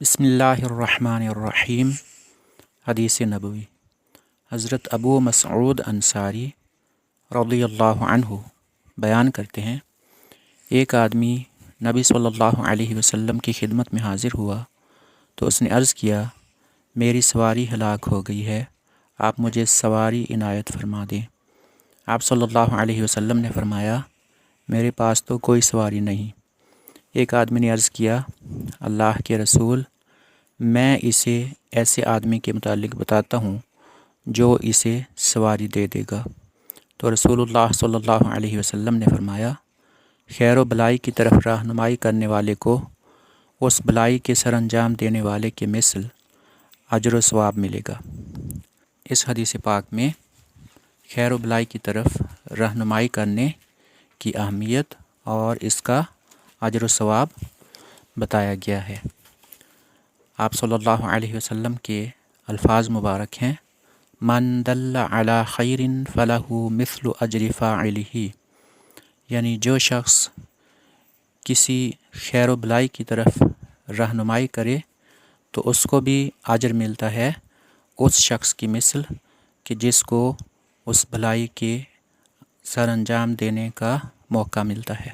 बिस्मिल्लाहिर्रहमानिर्रहीम। हदीस नबवी। हज़रत अबू मसऊद अंसारी रज़ियल्लाहु अन्हु बयान करते हैं, एक आदमी नबी सल्लल्लाहु अलैहि वसल्लम की खिदमत में हाज़िर हुआ तो उसने अर्ज़ किया, मेरी सवारी हलाक हो गई है, आप मुझे सवारी इनायत फरमा दें। आप सल्लल्लाहु अलैहि वसल्लम ने फरमाया, मेरे पास तो कोई सवारी नहीं। एक आदमी ने अर्ज़ किया, अल्लाह के रसूल, मैं इसे ऐसे आदमी के मुतालिक बताता हूँ जो इसे सवारी दे देगा। तो रसूलुल्लाह सल्लल्लाहु अलैहि वसल्लम ने फरमाया, खैर व भलाई की तरफ रहनुमाई करने वाले को उस भलाई के सर अंजाम देने वाले के मिसल अजर व सवाब मिलेगा। इस हदीस पाक में खैर व भलाई की तरफ रहनुमाई करने की अहमियत और इसका अजर व सवाब बताया गया है। आप सल्लल्लाहु अलैहि वसल्लम के अल्फाज मुबारक हैं, मन दल्ला अला खैरिन फलहु मिस्लु अजरि फ़ाइलिही, यानी जो शख्स किसी खैर व भलाई की तरफ रहनुमाई करे तो उसको भी अजर मिलता है उस शख्स की मिसल कि जिसको उस भलाई के सर अंजाम देने का मौका मिलता है।